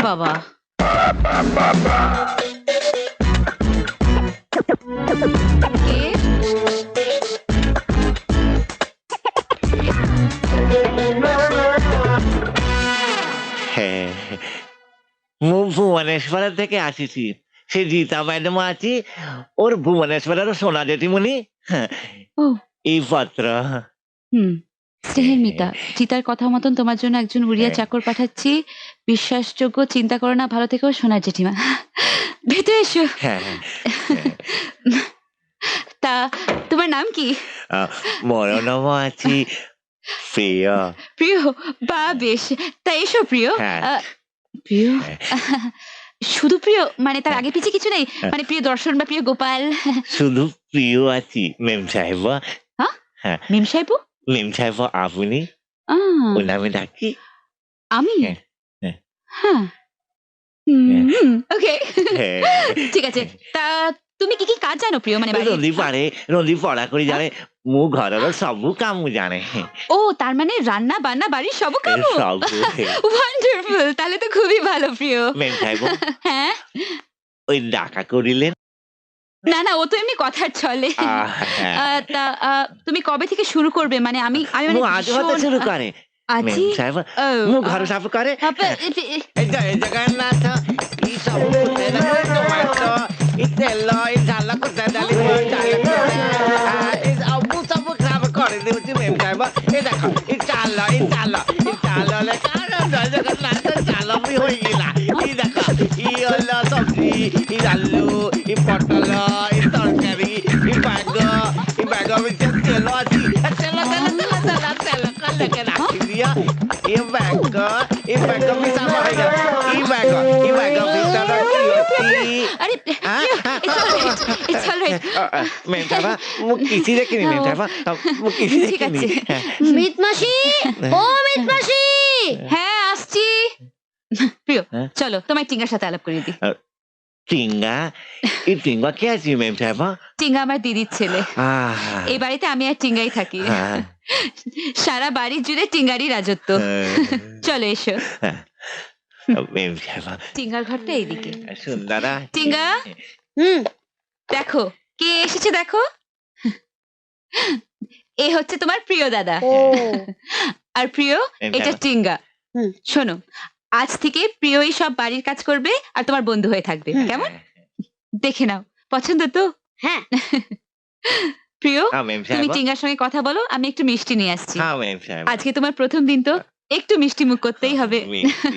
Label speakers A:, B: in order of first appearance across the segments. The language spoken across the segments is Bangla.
A: বাবা কে?
B: হ্যাঁ, ভুবনেশ্বর থেকে আসিছি। সে জিতা ম্যাডাম আছি, ওর ভুবনেশ্বরের সোনা জেঠিমণি।
A: ও
B: এই পত্র।
A: হুম স্নেহের মিতা, চিতার কথা মতন তোমার জন্য একজন উড়িয়া চাকর পাঠাচ্ছি। বিশ্বাসযোগ্য, চিন্তা করো না, ভালো থেকো সোনার জেঠিমা। ভেতরে এসো।
B: হ্যাঁ, হ্যাঁ।
A: তা তোমার নাম কি?
B: মরণম আছি প্রিয়।
A: প্রিয়? বা বেশ, তা এসো প্রিয়।
B: হ্যাঁ।
A: প্রিয়
B: হ্যাঁ।
A: শুধু প্রিয় মানে তার আগে পিছে কিছু নেই? মানে প্রিয় দর্শন বা প্রিয় গোপাল?
B: শুধু প্রিয় আছি মেম সাহেব।
A: হ্যাঁ
B: হ্যাঁ,
A: মেম সাহেব?
B: মেম সাহেব আপনি? ওই নামে ডাকি।
A: আমি?
B: হ্যাঁ, হ্যাঁ।
A: হ্যাঁ ওকে
B: হ্যাঁ।
A: ঠিক আছে। তা তুমি কি কি কাজ জানো প্রিয়, মানে বাড়ির?
B: রন্ধি পড়া করে জানে, মু ঘরের সবু কাম জানে।
A: ও তার মানে রান্না বান্না বাড়ির সব কাম?
B: সবু।
A: ওয়ান্ডারফুল, তাহলে তো খুবই ভালো প্রিয়।
B: মেম সাহেব
A: হ্যাঁ
B: ওই ডাকা করিলেন।
A: না না, ও তো এমনি কথার ছলে।
B: হ্যাঁ।
A: তা তুমি কবে থেকে শুরু করবে? মানে আমি
B: মু
A: মানে
B: আজ হতে
A: ভীষণ
B: শুরু করে। মেম
A: আজি
B: সাহেব
A: ও
B: মু ঘর সাফ করে। এই জগন্নাଥ ଇ ସବୁ ଟମାଟୋ ଇ ତେଲ ଇ ଝାଲ କୁଟା ଡାଲି ସବୁ କାମ କରିଦେଉଛି ମେମ୍ ସାହେବ। ଏ ଦେଖ ଇ ଚାଲ ଲେ କାରଣ ଜୟ ଜଗନ୍ନାଥ ଚାଲ ବି ହୋଇଗଲା। ଇ ଦେଖ ଇ ଅଲ ସବ୍ଜି ଇ ଆଲୁ ଇ ପଟଲ ଇ ତରକାରୀ ଇ ବାଗ ଭିତରେ ତେଲ ଅଛି। ତେଲ କଲେକେ ରାଖିଦିଅ। ଇ ବାଗ ବି ସାମ ହେଇଗଲା। ଇ ବାଗ ଭିତରେ କି ଅଛି?
A: আরে it's all right.
B: মেম সাহেব মু কিছু দেখিনি। মেম সাহেব মু কিছু
A: ঠিক
B: দেখিনি।
A: আছে।
C: মিত মাসি, ও মিত মাসি,
A: হ্যাঁ আসছি। প্রিয়
B: হ্যাঁ?
A: চলো তোমায় টিঙ্গার সাথে আলাপ করে দিই।
B: টিঙ্গা? এই টিঙ্গা কে আছে মেম সাহেব?
A: টিঙ্গা আমার দিদির ছেলে।
B: আহ,
A: এই বাড়িতে আমি আর টিঙ্গাই থাকি।
B: হ্যাঁ,
A: সারা বাড়ি জুড়ে টিঙ্গারই রাজত্ব।
B: হ্যাঁ,
A: চলো এসো।
B: হ্যাঁ। মেম সাহেব
A: টিঙ্গার ঘরটা এইদিকে।
B: সুন্দরা।
A: টিঙ্গা
C: হুম,
A: দেখো কে এসেছে দেখো। এ হচ্ছে তোমার প্রিয় দাদা।
C: ও
A: আর প্রিয় এটা টিঙ্গা।
C: হুম।
A: শোনো, আজ থেকে প্রিয়ই সব বাড়ির কাজ করবে আর তোমার বন্ধু হয়ে থাকবে, কেমন? দেখে নাও, পছন্দ তো?
C: হ্যাঁ।
A: প্রিয়
B: হ্যাঁ মেম
A: তুমি
B: সাহেব।
A: টিঙ্গার সঙ্গে কথা বলো, আমি একটু মিষ্টি নিয়ে আসছি।
B: হ্যাঁ মেম সাহেব।
A: আজকে তোমার প্রথম দিন তো একটু মিষ্টি মুখ করতেই হবে।
B: মিষ্টি,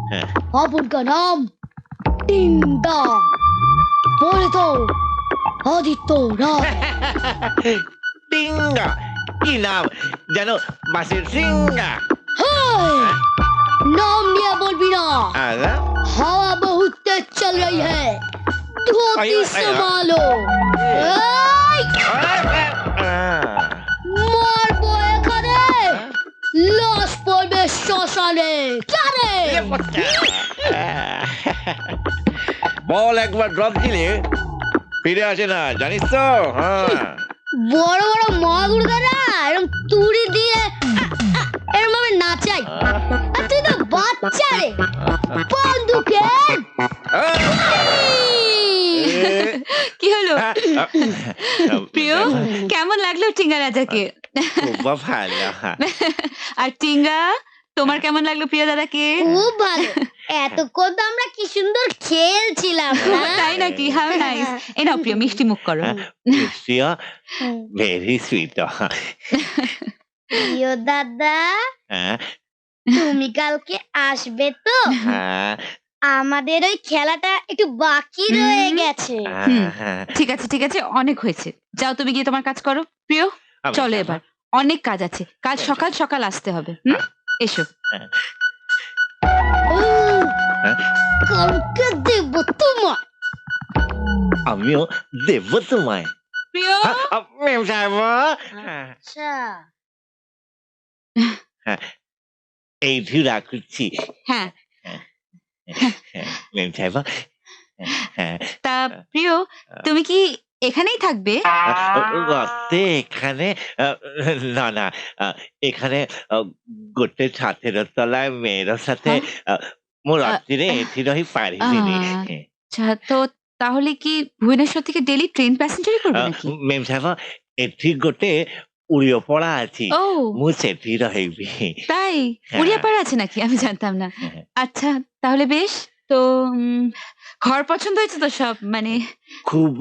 C: है अपन का नाम टिंगा, बोले तो आदित्य राम।
B: টিঙ্গা কি নাম জানো? বাসের সিঙ্গা।
C: हाय, नाम लिया बोल बिना,
B: আলা
C: हवा बहुत तेज चल रही है, धोती
B: आयो, आयो।
C: संभालो। এই, মারবো এখানে, লাশ পড়বে শ্মশানে। জানে
B: বল একবার ড্রপ দিলে ফিরে আসে না, জানিস তো? হ্যাঁ
C: বড় বড় মহাগুরুদারা এরকম তুড়ি দিয়ে এরকম ভাবে নাচাই, আর তুই তো বাচ্চা রে, বন্দুকে
A: কি হলো প্রিয়? কেমন লাগলো টিঙ্গা রাজাকে?
B: খুব ভালো।
A: আর টিঙ্গা তোমার কেমন লাগলো প্রিয় দাদাকে?
C: খুব ভালো। এতক্ষণ তো আমরা কি সুন্দর খেলছিলাম না?
A: তাই নাকি? How nice. এই নাও প্রিয়, মিষ্টি মুখ করো।
B: মিষ্টিও ভেরি সুইট।
C: প্রিয় দাদা, তুমি কালকে আসবে তো? আমাদের ওই খেলাটা একটু বাকি রয়ে গেছে।
A: ঠিক আছে ঠিক আছে, অনেক হয়েছে, যাও তুমি গিয়ে তোমার কাজ করো। প্রিয় চলো এবার, অনেক কাজ আছে, কাল সকাল সকাল আসতে হবে। এসো।
C: কালকে দেব তোমার।
B: আমিও দেব তোমায়।
A: প্রিয়
B: মেম সাহেব
C: আচ্ছা,
B: এই ভিউ রাখছি।
A: হ্যাঁ
B: মেম সাহেব
A: তা প্রিয় তুমি কি এখানেই থাকবে?
B: রাতে এখানে না না এখানে ଗୋଟେ ଛାତେର ତଳାয় মেয়ের সাথে
A: হ্যাঁ?
B: ମୁଁ
A: আ
B: ରାତିରେ ଏଠି ରହି ପାରିବିନି।
A: আচ্ছা, তো তাহলে কি ভুবনেশ্বর থেকে ডেইলি ট্রেন প্যাসেঞ্জারই করবে নাকি?
B: মেম সাহেব এଠି ଗୋଟେ উড়িয়পড়া ଅଛି
A: ও!
B: ମୁଁ ସେଠି ରହିବି।
A: তাই?
B: হ্যাঁ।
A: উড়িয়াপাড়া আছে নাকি? আমি জানতাম না। আচ্ছা, তাহলে বেশ। তো ঘর পছন্দ হয়েছে তো সব? মানে
B: খুব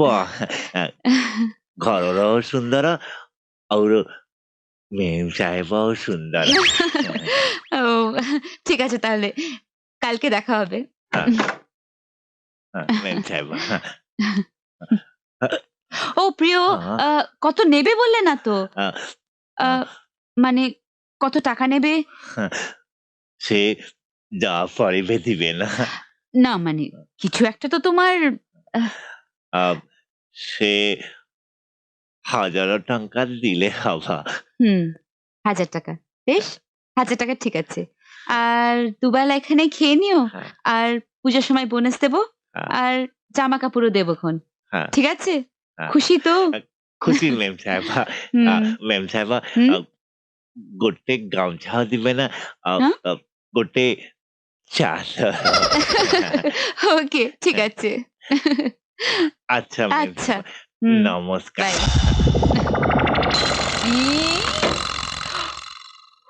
B: ଘରର ସୁନ୍ଦର ଆଉ মেম সাহেবও সুন্দর।
A: ও ঠিক আছে তাহলে। কালকে দেখা হবে।
B: হ্যাঁ, মেম সাহেব।
A: ও প্রিয়,
B: হ্যাঁ,
A: কত নেবে বললে না তো?
B: আহ,
A: আ মানে কত টাকা নেবে?
B: সে যা পারিবে দিবে না।
A: না মানে কিছু একটা তো তোমার আহ
B: আহ, সে 1000 টঙ্কা দিলে হবা।
A: হুম, ৳১,০০০ বেশ, ৳১,০০০ ঠিক আছে। আর দুবেলা এখানে খেয়ে নিও।
B: হ্যাঁ,
A: আর পুজোর সময় বোনাস দেবো।
B: হ্যাঁ,
A: আর জামা কাপড়ও দেবোখন।
B: হ্যাঁ,
A: ঠিক আছে?
B: হ্যাঁ।
A: খুশি তো?
B: খুশি মেম সাহেব।
A: হুম,
B: মেম সাহেব
A: হুম,
B: ଗୋଟେ ଗାମୁଛା ଦିବେ ନା
A: হ্যাঁ?
B: ଗୋଟେ ଚାଲ।
A: ওকে, ঠিক আছে।
B: আচ্ছা মেম
A: আচ্ছা।
B: সাহেব
A: হুম,
B: নমস্কার।
A: বাই।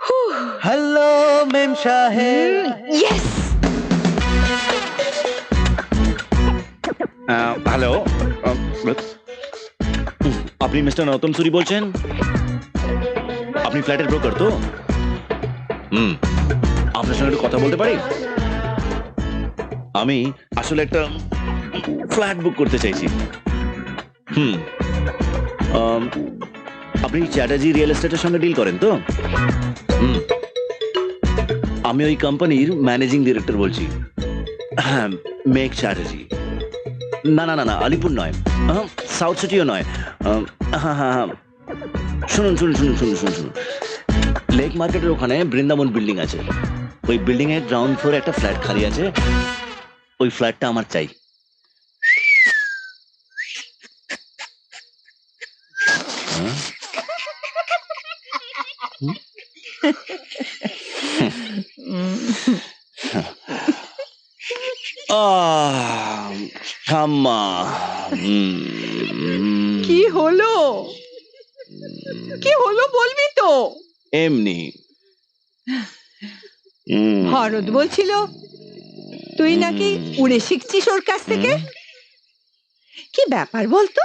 A: হুহ,
D: হ্যালো মেম সাহেব।
A: ইয়েস!
D: হ্যালো, আপনি মিস্টার নৌতম সুরি বলছেন? আপনি ফ্ল্যাটের ব্রোকার তো?
B: হুম,
D: আপনার সঙ্গে একটু কথা বলতে পারি? আমি আসলে একটা ফ্ল্যাট বুক করতে চাইছি।
B: হুম,
D: আম, আপনি চ্যাটার্জি রিয়েল এস্টেটের সঙ্গে ডিল করেন তো?
B: হুম।
D: আমি ওই কোম্পানির ম্যানেজিং ডিরেক্টর বলছি। হ্যাঁ, মেঘ চ্যাটার্জি। না না না না, আলিপুর নয়, সাউথ সিটিও নয়। হ্যাঁ হ্যাঁ হ্যাঁ, শুনুন শুনুন শুনুন শুনুন শুনুন শুনুন, লেক মার্কেটের ওখানে বৃন্দাবন বিল্ডিং আছে। ওই বিল্ডিং এর গ্রাউন্ড ফ্লোরে একটা ফ্ল্যাট খালি আছে। ওই ফ্ল্যাটটা আমার চাই। হ্যাঁ? ঠাম্মা।
E: কি হলো? কি হলো বলবি তো?
D: এমনি।
E: ভরত বলছিল তুই নাকি উড়ে শিখছিস ওর কাছ থেকে। কি ব্যাপার বলতো?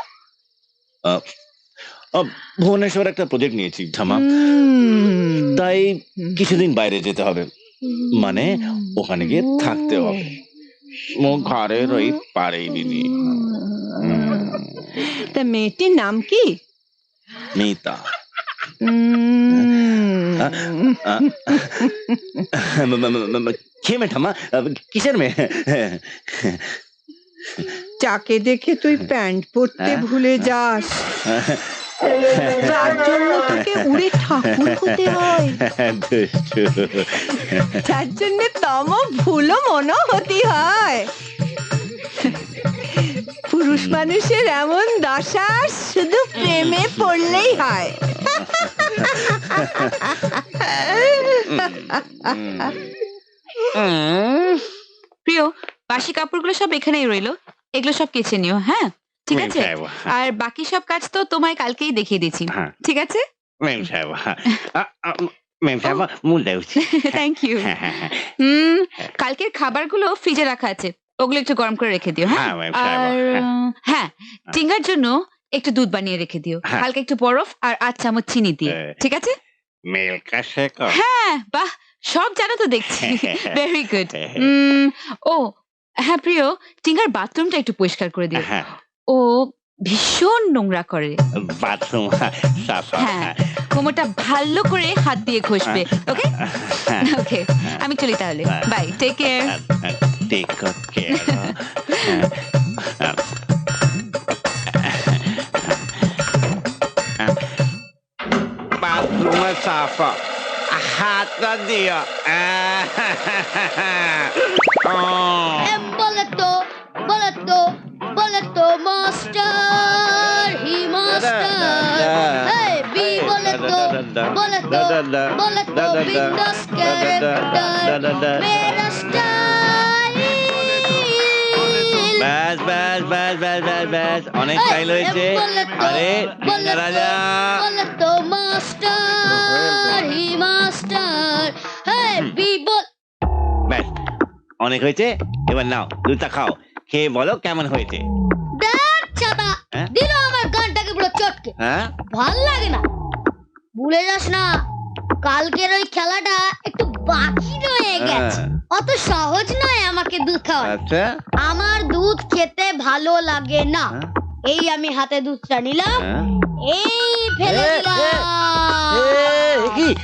D: ভুবনেশ্বর একটা প্রজেক্ট নিয়েছি ঠাম্মা, তাই কিছুদিন বাইরে যেতে হবে। মানে ওখানে গিয়ে থাকতে হবে। মুখ ঘরে রই পারেইনি।
E: তা মেয়েটির নাম কি?
D: মিতা। কে মেয়ে ঠাম্মা? কিসের মেয়ে?
E: যাকে দেখে তুই প্যান্ট পরতে ভুলে যাস, তার জন্য তোকে উড়ে ঠাকুর হতে হয়।
D: দুষ্টু।
E: তার জন্য তম ভুলো মনো হতে হয়। পুরুষ মানুষের এমন দশা শুধু প্রেমে পড়লেই হয়।
A: প্রিয়, বাসি কাপড়গুলো সব এখানেই রইলো। এগুলো সব কেচে নিও, হ্যাঁ? ঠিক
B: মেম
A: আছে?
B: সাহেব।
A: আর বাকি সব কাজ তো তোমায় কালকেই দেখিয়ে দিচ্ছি।
B: হ্যাঁ।
A: ঠিক আছে?
B: মেম সাহেব। মেম সাহেব ମୁଁ ଦେଉଛି।
A: Thank you. কালকের খাবারগুলো ফ্রিজে রাখা আছে। ওগুলো একটু গরম করে রেখে দিও, হ্যাঁ?
B: হ্যাঁ, ম্যাম সাহেব,
A: আর হ্যাঁ, টিঙ্গার জন্য একটু দুধ বানিয়ে রেখে দিও।
B: হ্যাঁ।
A: হালকা একটু বরফ আর ৮ চামচ চিনি দিয়ে। ঠিক আছে?
B: মিল্কা শেক।
A: হ্যাঁ, বাহ! সব জানো তো দেখছি। Very good. ও হ্যাঁ প্রিয়, টিঙ্গার বাথরুমটা একটু পরিষ্কার করে দিও।
B: হ্যাঁ,
A: ও ভীষণ নোংরা করে।
B: বাথরুম সাফা।
A: হ্যাঁ, কোমরটা ভালো করে হাত দিয়ে ঘষবে। ওকে? ওকে। আমি চলি তাহলে। Bye. Take care.
B: Take care. Bathroom সাফা। হাতটা দিও।
C: বলে তো মাস্টার মাস্টার এই বি বলে তো বিন্দাস ক্যারেক্টার মেরা স্টাইল
B: ব্যাস ব্যাস ব্যাস ব্যাস ব্যাস ব্যাস অনেক স্টাইল হয়েছে আরে রাজা
C: বলে তো মাস্টার হি মাস্টার এই বি বল
B: ব্যাস অনেক হয়েছে এবার নাও দুধটা খাও খেয়ে বলো কেমন হয়েছে
C: দেখ ছাতা
B: হ্যাঁ?
C: দিল আমার গানটাকে পুরো চটকে
B: হ্যাঁ
C: ভাল লাগে না ভুলে যাস না কালকের ওই খেলাটা একটু বাকি রয়ে গেছে অত সহজ নয় আমাকে দুধ খাওয়া
B: আচ্ছা
C: আমার দুধ খেতে ভালো লাগে না
B: হ্যাঁ?
C: এই আমি হাতে দুধটা নিলাম
B: হ্যাঁ?
C: এই ফেলে দিলাম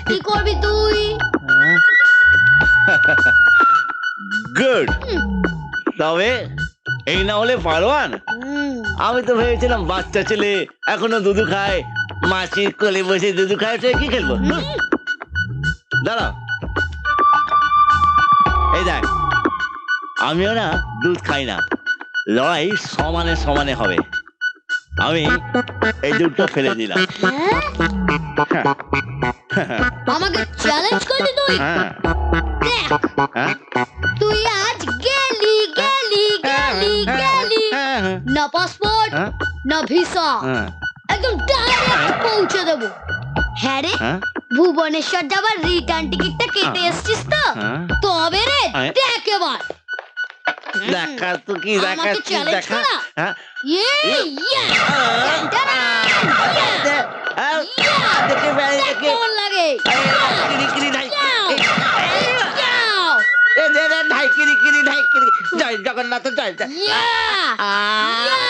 C: কি করবি তুই
B: গুড তবে এই না হলে পারোয়ান আমি তো ভেবেছিলাম বাচ্চা ছেলে এখনো দুধু খায় মাছির কোলে বসে দুধু খায় সে কি খেলবো দাঁড়াও এই দেখ আমিও না দুধ খাই না লড়াই সমানে সমানে হবে আমি এই দুধটা ফেলে দিলাম
C: আমাকে চ্যালেঞ্জ করবি তুই
B: হ্যাঁ
C: দেখ
B: হ্যাঁ
C: তুই আজ গেলি গেলি গেলি গেলি না পাসপোর্ট
B: হ্যাঁ
C: না ভিসা
B: হ্যাঁ
C: একদম ডাইরেক্ট পৌঁছে দেবো হ্যাঁ রে
B: হ্যাঁ
C: ভুবনেশ্বর যাবার রিটার্ন টিকিটটা কেটে এসছিস তো
B: হ্যাঁ
C: তবে রে
B: হ্যাঁ।
C: দেখ এবার
B: দেখা তো কি দেখা
C: আমাকে
B: কি
C: challenge
B: দেখা
C: করা?
B: হ্যাঁ
C: ইয়ে ইয়া
B: দেখে ভাই দেখে
C: কেমন লাগে
B: কিরি কিরি ঢাই
C: যাও। যাও।
B: এ দে দে ঢাই কিরি কিরি ঢাই কিরি জয় জগন্নাথ জয় জয়
C: ইয়া ইয়া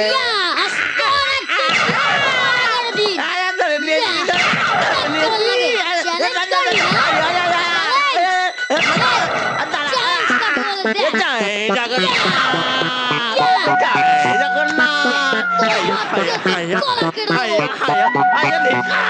C: ইয়া আস্তে করে করে দিন
B: আয়া ধরে নিয়ে
C: কেমন লাগে চ্যালেঞ্জ করি
B: জয় জগন্নাথ জয় জগন্নাথ হায় হায় হায় হায় হায় দেখা